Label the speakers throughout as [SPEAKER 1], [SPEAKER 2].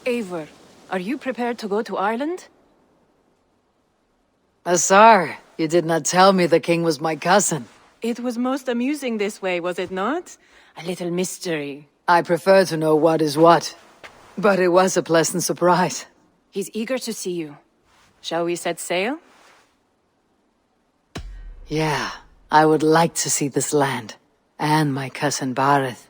[SPEAKER 1] Eivor, are you prepared to go to Ireland?
[SPEAKER 2] Azar, you did not tell me the king was my cousin.
[SPEAKER 1] It was most amusing this way, was it not? A little mystery.
[SPEAKER 2] I prefer to know what is what. But it was a pleasant surprise.
[SPEAKER 1] He's eager to see you. Shall we set sail?
[SPEAKER 2] Yeah, I would like to see this land. And my cousin Bareth.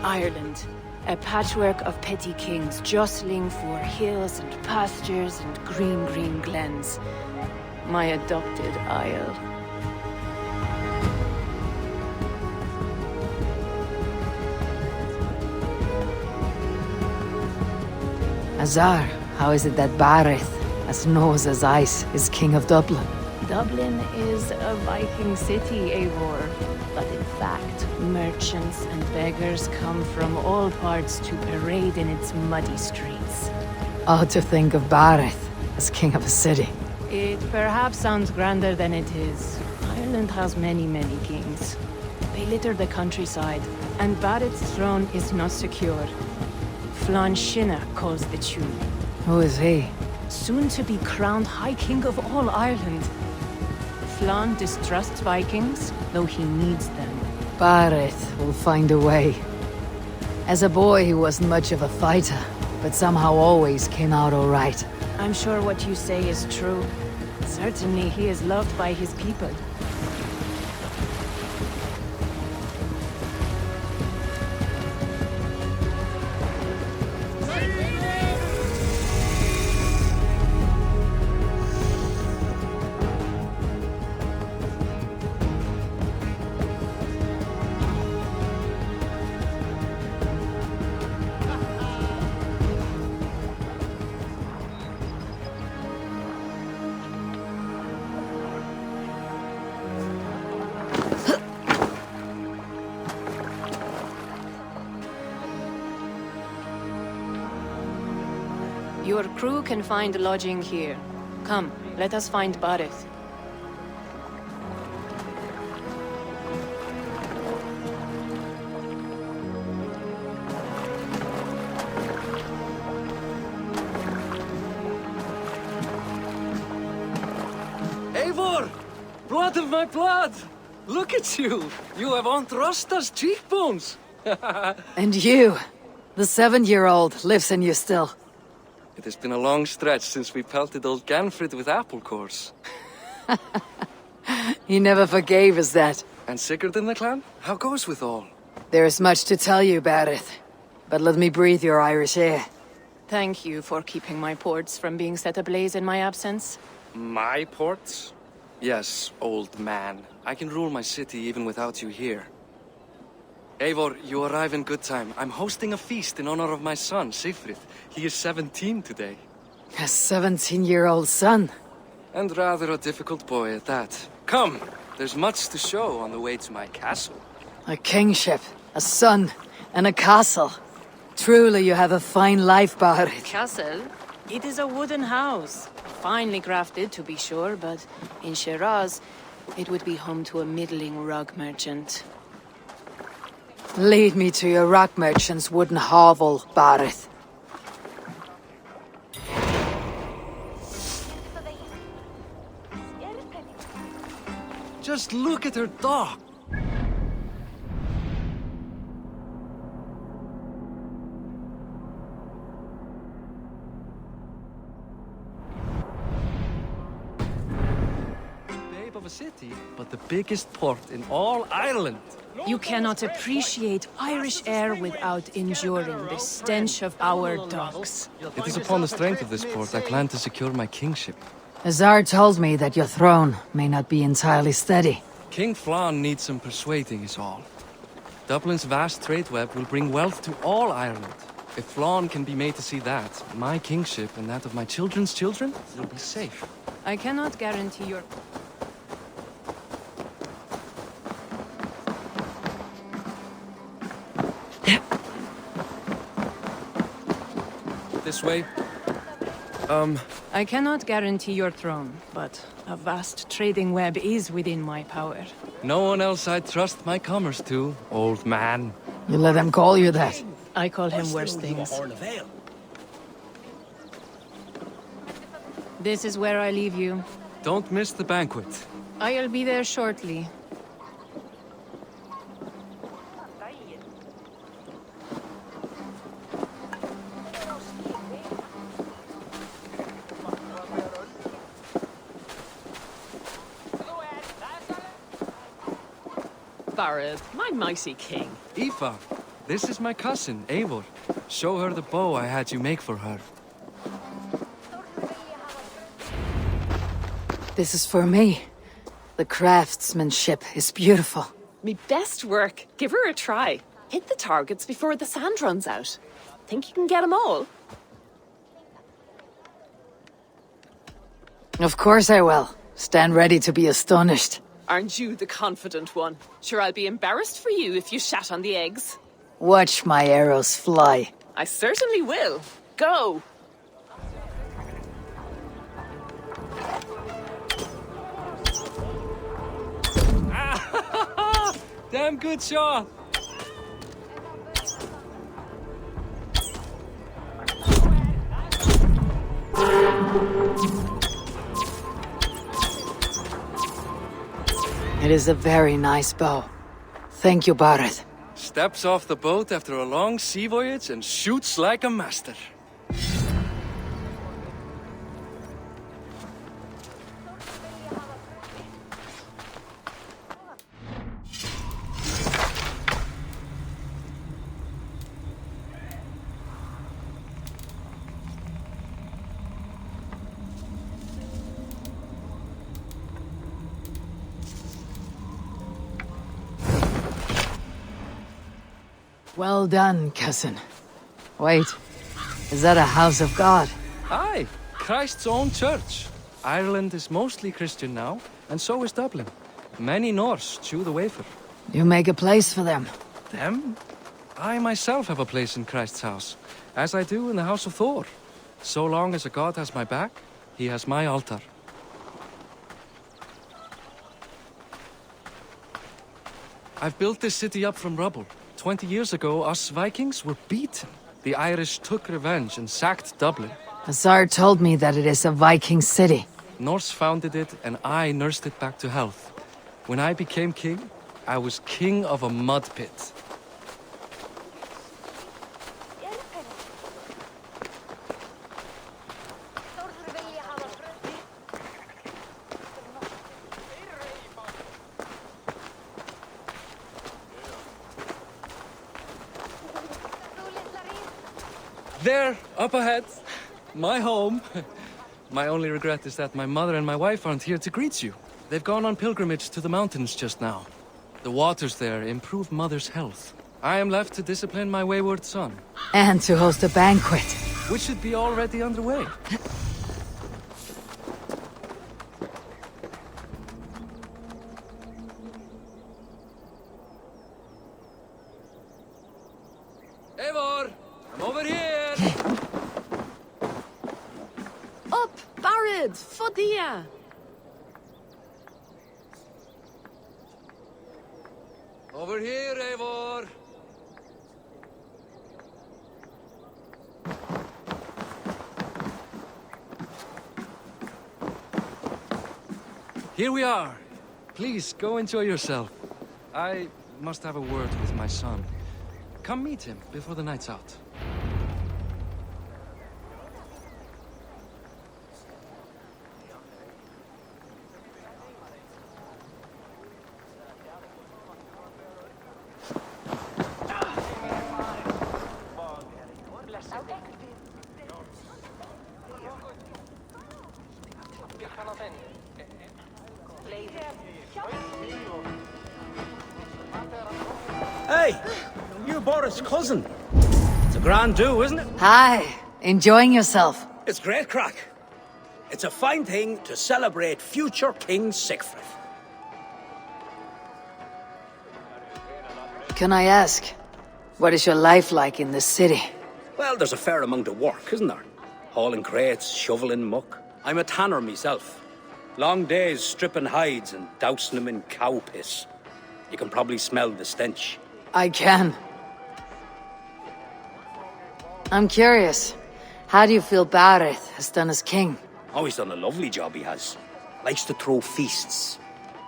[SPEAKER 1] Ireland, a patchwork of petty kings jostling for hills and pastures and green glens. My adopted isle.
[SPEAKER 2] Azar, how is it that Bareth, as nose as ice, is king of Dublin?
[SPEAKER 1] Dublin is a Viking city, Eivor. But in fact, merchants and beggars come from all parts to parade in its muddy streets.
[SPEAKER 2] Odd to think of Bareth as king of a city.
[SPEAKER 1] It perhaps sounds grander than it is. Ireland has many kings. They litter the countryside, and Barrett's throne is not secure. Flann Sinna calls the tune.
[SPEAKER 2] Who is he?
[SPEAKER 1] Soon to be crowned High King of all Ireland. Flann distrusts Vikings, though he needs them.
[SPEAKER 2] Bareth will find a way. As a boy, he wasn't much of a fighter, but somehow always came out all right.
[SPEAKER 1] I'm sure what you say is true. Certainly he is loved by his people. Your crew can find lodging here. Come, let us find Bareth.
[SPEAKER 3] Eivor! Blood of my blood! Look at you! You have Aunt Rosta's cheekbones!
[SPEAKER 2] And you, the 7-year-old, lives in you still.
[SPEAKER 3] It has been a long stretch since we pelted old Ganfrid with apple cores.
[SPEAKER 2] He never forgave us that.
[SPEAKER 3] And Sigurd in the clan? How goes with all?
[SPEAKER 2] There is much to tell you, Bareth. But let me breathe your Irish air.
[SPEAKER 1] Thank you for keeping my ports from being set ablaze in my absence.
[SPEAKER 3] My ports? Yes, old man. I can rule my city even without you here. Eivor, you arrive in good time. I'm hosting a feast in honor of my son, Sigfrid. He is 17 today.
[SPEAKER 2] A 17-year-old son.
[SPEAKER 3] And rather a difficult boy at that. Come, there's much to show on the way to my castle.
[SPEAKER 2] A kingship, a son, and a castle. Truly you have a fine life, Bareth.
[SPEAKER 1] Castle? It is a wooden house. Finely crafted, to be sure, but in Shiraz, it would be home to a middling rug merchant.
[SPEAKER 2] Lead me to your rock merchant's wooden hovel, Bareth.
[SPEAKER 3] Just look at her dock. a city, but the biggest port in all Ireland.
[SPEAKER 1] You cannot appreciate Irish air without enduring the stench of our docks.
[SPEAKER 3] It is upon the strength of this port I plan to secure my kingship.
[SPEAKER 2] Azar told me that your throne may not be entirely steady.
[SPEAKER 3] King Flann needs some persuading is all. Dublin's vast trade web will bring wealth to all Ireland. If Flann can be made to see that, my kingship and that of my children's children will be safe.
[SPEAKER 1] I cannot guarantee your...
[SPEAKER 3] This way.
[SPEAKER 1] I cannot guarantee your throne, but a vast trading web is within my power.
[SPEAKER 3] No one else I'd trust my commerce to, old man.
[SPEAKER 2] You let them call you that.
[SPEAKER 1] I call him worse things. This is where I leave you.
[SPEAKER 3] Don't miss the banquet.
[SPEAKER 1] I'll be there shortly.
[SPEAKER 4] Barad, my mighty king.
[SPEAKER 3] Aoife, this is my cousin, Eivor. Show her the bow I had you make for her.
[SPEAKER 2] This is for me. The craftsmanship is beautiful.
[SPEAKER 4] Me best work. Give her a try. Hit the targets before the sand runs out. Think you can get them all?
[SPEAKER 2] Of course I will. Stand ready to be astonished.
[SPEAKER 4] Aren't you the confident one? Sure, I'll be embarrassed for you if you shat on the eggs.
[SPEAKER 2] Watch my arrows fly.
[SPEAKER 4] I certainly will. Go!
[SPEAKER 3] Damn good shot!
[SPEAKER 2] It is a very nice bow. Thank you, Barad.
[SPEAKER 3] Steps off the boat after a long sea voyage and shoots like a master.
[SPEAKER 2] Well done, cousin. Wait, is that a house of God?
[SPEAKER 3] Aye, Christ's own church. Ireland is mostly Christian now, and so is Dublin. Many Norse chew the wafer.
[SPEAKER 2] You make a place for them.
[SPEAKER 3] Them? I myself have a place in Christ's house, as I do in the house of Thor. So long as a god has my back, he has my altar. I've built this city up from rubble. 20 years ago, us Vikings were beaten. The Irish took revenge and sacked Dublin.
[SPEAKER 2] Azar told me that it is a Viking city.
[SPEAKER 3] Norse founded it, and I nursed it back to health. When I became king, I was king of a mud pit. There, up ahead. My home. My only regret is that my mother and my wife aren't here to greet you. They've gone on pilgrimage to the mountains just now. The waters there improve mother's health. I am left to discipline my wayward son.
[SPEAKER 2] And to host a banquet.
[SPEAKER 3] Which should be already underway. Eivor! I'm over here!
[SPEAKER 4] Up, Barad! Fodia!
[SPEAKER 3] Over here, Eivor! Here we are. Please, go enjoy yourself. I must have a word with my son. Come meet him before the night's out.
[SPEAKER 5] Hey, you Boris' cousin. It's a grand do, isn't it?
[SPEAKER 2] Hi. Enjoying yourself?
[SPEAKER 5] It's great crack. It's a fine thing to celebrate future King Siegfried.
[SPEAKER 2] Can I ask, what is your life like in the city?
[SPEAKER 5] Well, there's a fair amount of work, isn't there? Hauling crates, shoveling muck. I'm a tanner myself. Long days stripping hides and dousing them in cow piss. You can probably smell the stench.
[SPEAKER 2] I can. I'm curious. How do you feel Bareth has done as king?
[SPEAKER 5] Oh, he's done a lovely job, he has. Likes to throw feasts.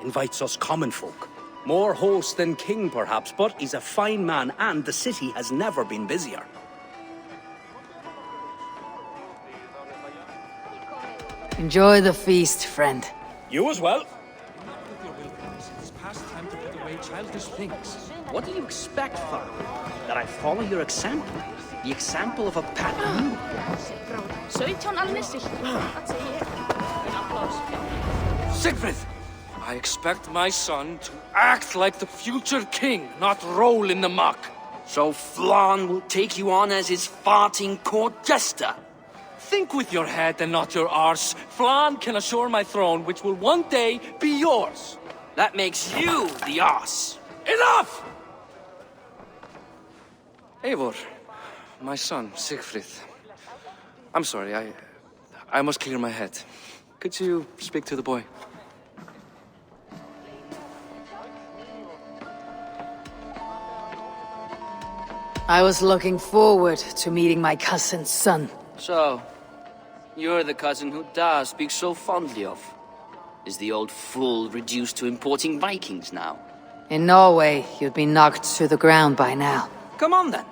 [SPEAKER 5] Invites us common folk. More host than king, perhaps, but he's a fine man, and the city has never been busier.
[SPEAKER 2] Enjoy the feast, friend.
[SPEAKER 5] You as well.
[SPEAKER 3] It's past time to put away childish things.
[SPEAKER 5] What do you expect, Father? That I follow your example? The example of a pattern?
[SPEAKER 6] 17 almissig. Wat zeg je? Een applaus.
[SPEAKER 3] Siegfried! I expect my son to act like the future king, not roll in the muck.
[SPEAKER 7] So Flan will take you on as his farting court jester?
[SPEAKER 3] Think with your head and not your arse. Flan can assure my throne, which will one day be yours.
[SPEAKER 7] That makes you the ass.
[SPEAKER 3] Enough! Eivor, my son, Siegfried. I'm sorry, I must clear my head. Could you speak to the boy?
[SPEAKER 2] I was looking forward to meeting my cousin's son.
[SPEAKER 7] So, you're the cousin who Da speaks so fondly of. Is the old fool reduced to importing Vikings now?
[SPEAKER 2] In Norway, you'd be knocked to the ground by now.
[SPEAKER 7] Come on then,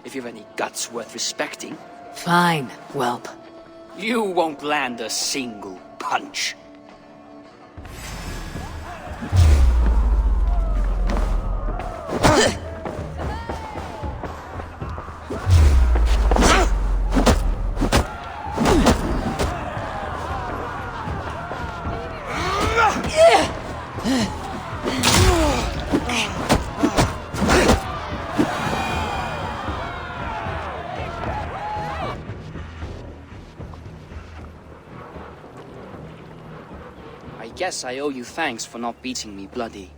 [SPEAKER 7] if you've any guts worth respecting.
[SPEAKER 2] Fine, whelp.
[SPEAKER 7] You won't land a single punch. I guess I owe you thanks for not beating me bloody.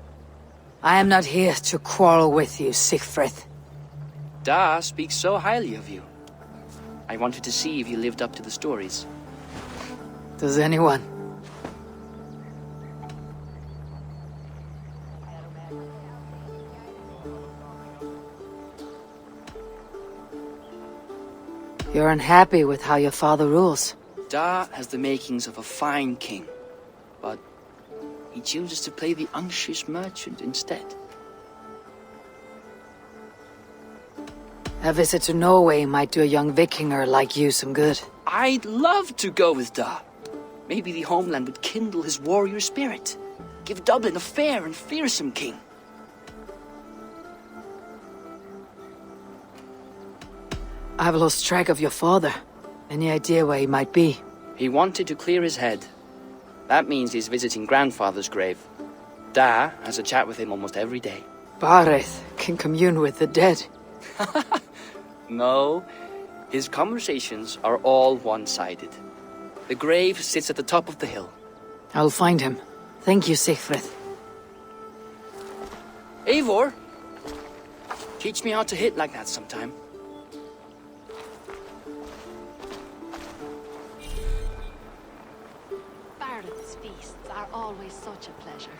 [SPEAKER 2] I am not here to quarrel with you, Siegfried.
[SPEAKER 7] Da speaks so highly of you. I wanted to see if you lived up to the stories.
[SPEAKER 2] Does anyone? You're unhappy with how your father rules.
[SPEAKER 7] Da has the makings of a fine king, but he chooses to play the unctuous merchant instead.
[SPEAKER 2] A visit to Norway might do a young Vikinger like you some good.
[SPEAKER 7] I'd love to go with Da. Maybe the homeland would kindle his warrior spirit. Give Dublin a fair and fearsome king.
[SPEAKER 2] I've lost track of your father. Any idea where he might be?
[SPEAKER 7] He wanted to clear his head. That means he's visiting grandfather's grave. Da has a chat with him almost every day.
[SPEAKER 2] Bareth can commune with the dead.
[SPEAKER 7] No, his conversations are all one-sided. The grave sits at the top of the hill.
[SPEAKER 2] I'll find him. Thank you, Siegfried.
[SPEAKER 7] Eivor, teach me how to hit like that sometime.
[SPEAKER 6] Barrett's feasts are always such a pleasure.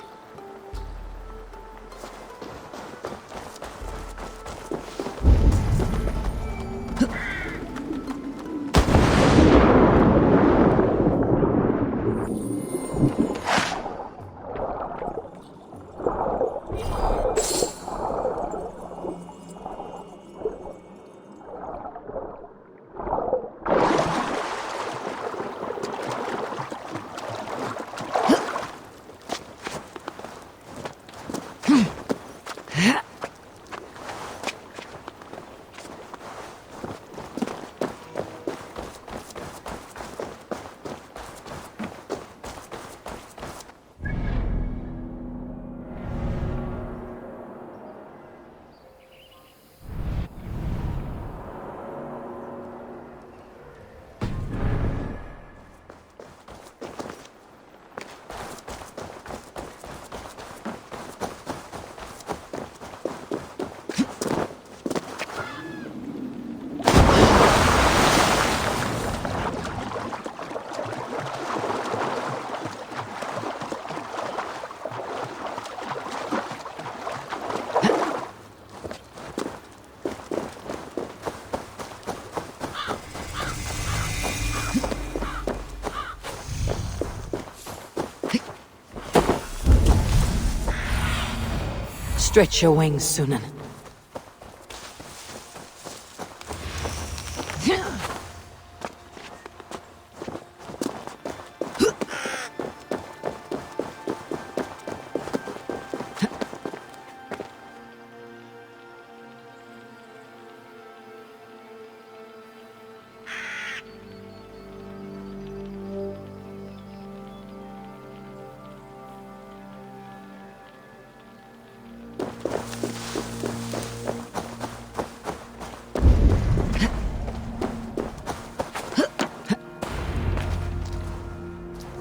[SPEAKER 2] Stretch your wings, Sunan.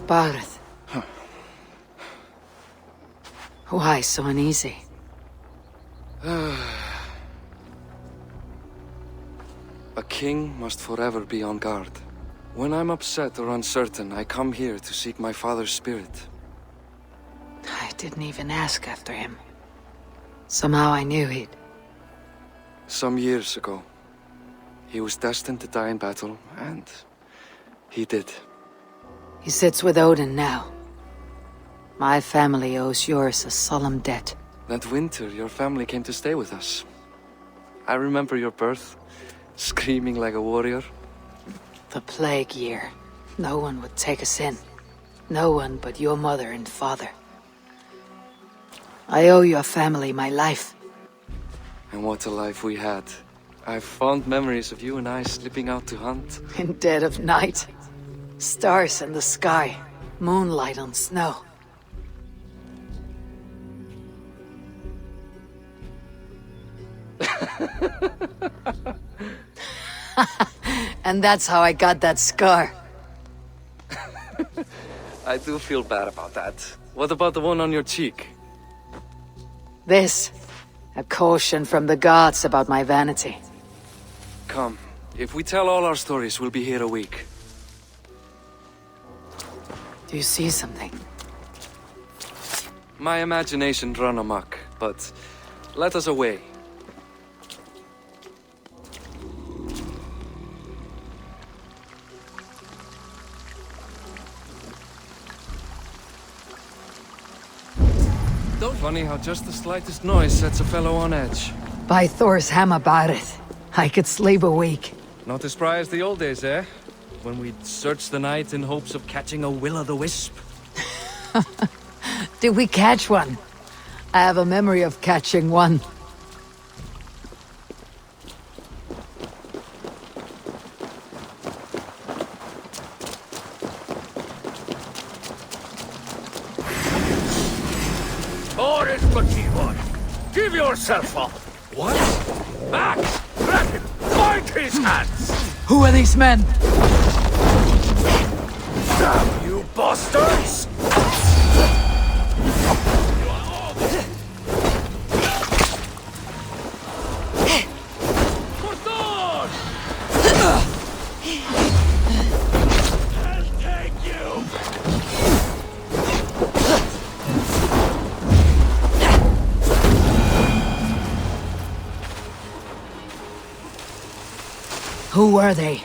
[SPEAKER 2] Barth. Why so uneasy?
[SPEAKER 3] A king must forever be on guard. When I'm upset or uncertain, I come here to seek my father's spirit.
[SPEAKER 2] I didn't even ask after him. Somehow I knew he'd...
[SPEAKER 3] Some years ago, he was destined to die in battle, and he did.
[SPEAKER 2] He sits with Odin now. My family owes yours a solemn debt.
[SPEAKER 3] That winter, your family came to stay with us. I remember your birth, screaming like a warrior.
[SPEAKER 2] The plague year. No one would take us in. No one but your mother and father. I owe your family my life.
[SPEAKER 3] And what a life we had. I have fond memories of you and I slipping out to hunt.
[SPEAKER 2] In dead of night. Stars in the sky. Moonlight on snow. And that's how I got that scar.
[SPEAKER 3] I do feel bad about that. What about the one on your cheek?
[SPEAKER 2] This. A caution from the gods about my vanity.
[SPEAKER 3] Come, if we tell all our stories, we'll be here a week.
[SPEAKER 2] Do you see something?
[SPEAKER 3] My imagination run amok, but let us away. Funny how just the slightest noise sets a fellow on edge.
[SPEAKER 2] By Thor's hammer, Barith. I could sleep a week.
[SPEAKER 3] Not as spry as the old days, eh? When we'd search the night in hopes of catching a will-o'-the-wisp.
[SPEAKER 2] Did we catch one? I have a memory of catching one.
[SPEAKER 5] Give yourself up!
[SPEAKER 3] What?
[SPEAKER 5] Max! Grab him! Bind his hands!
[SPEAKER 2] Who are these men?
[SPEAKER 5] Damn you bastards! Cordon! I'll take you!
[SPEAKER 2] Who were they?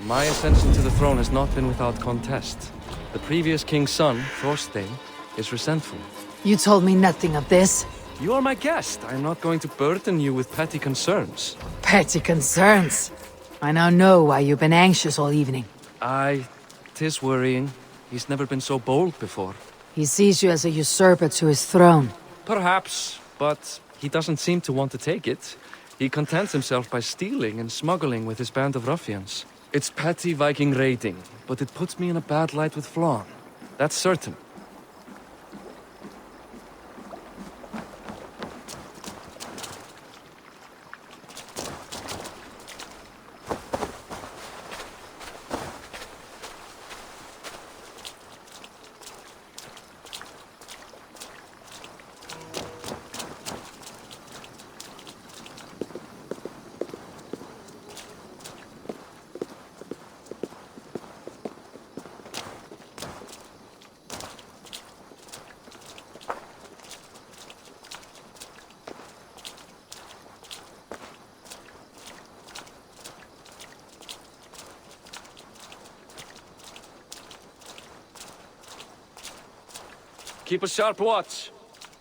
[SPEAKER 3] My ascension to the throne has not been without contest. The previous king's son, Thorstein, is resentful.
[SPEAKER 2] You told me nothing of this.
[SPEAKER 3] You are my guest. I am not going to burden you with petty concerns.
[SPEAKER 2] Petty concerns. I now know why you've been anxious all evening.
[SPEAKER 3] Aye, 'tis worrying. He's never been so bold before.
[SPEAKER 2] He sees you as a usurper to his throne.
[SPEAKER 3] Perhaps, but he doesn't seem to want to take it. He contents himself by stealing and smuggling with his band of ruffians. It's petty Viking raiding, but it puts me in a bad light with Flann. That's certain. Keep a sharp watch.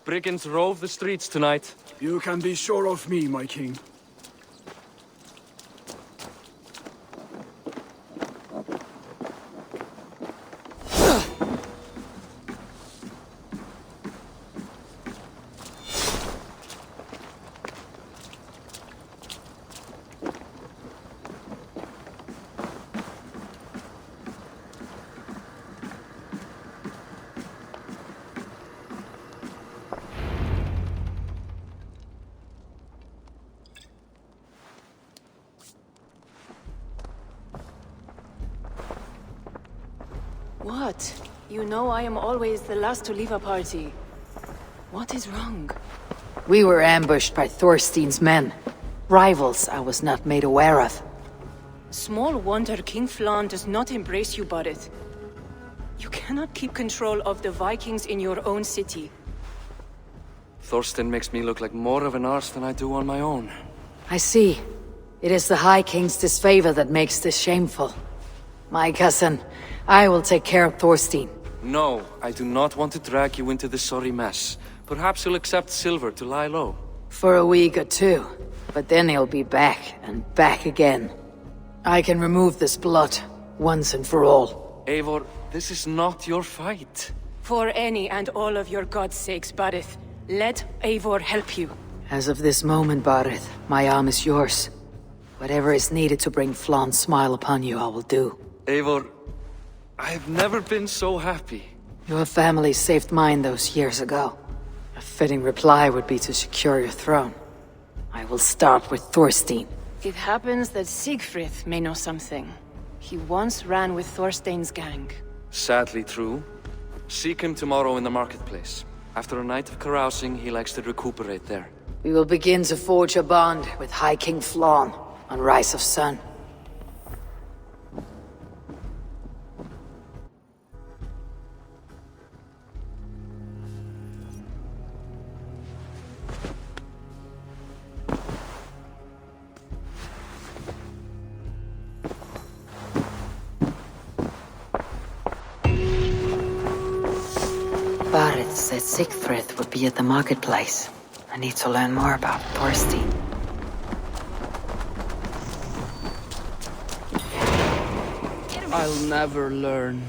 [SPEAKER 3] Brigands rove the streets tonight.
[SPEAKER 8] You can be sure of me, my king.
[SPEAKER 1] What? You know I am always the last to leave a party. What is wrong?
[SPEAKER 2] We were ambushed by Thorstein's men. Rivals I was not made aware of.
[SPEAKER 1] Small wonder King Flann does not embrace you, Barrett. You cannot keep control of the Vikings in your own city.
[SPEAKER 3] Thorstein makes me look like more of an arse than I do on my own.
[SPEAKER 2] I see. It is the High King's disfavor that makes this shameful. My cousin, I will take care of Thorstein.
[SPEAKER 3] No, I do not want to drag you into this sorry mess. Perhaps you'll accept silver to lie low.
[SPEAKER 2] For a week or two. But then he'll be back, and back again. I can remove this blot, once and for all.
[SPEAKER 3] Eivor, this is not your fight.
[SPEAKER 1] For any and all of your god's sakes, Barrett, let Eivor help you.
[SPEAKER 2] As of this moment, Barrett, my arm is yours. Whatever is needed to bring Flann's smile upon you, I will do.
[SPEAKER 3] Eivor, I have never been so happy.
[SPEAKER 2] Your family saved mine those years ago. A fitting reply would be to secure your throne. I will start with Thorstein.
[SPEAKER 1] It happens that Siegfried may know something. He once ran with Thorstein's gang.
[SPEAKER 3] Sadly true. Seek him tomorrow in the marketplace. After a night of carousing, he likes to recuperate there.
[SPEAKER 2] We will begin to forge a bond with High King Flann on Rise of Sun. Barrett said Siegfried would be at the marketplace. I need to learn more about Thorstein.
[SPEAKER 7] I'll never learn.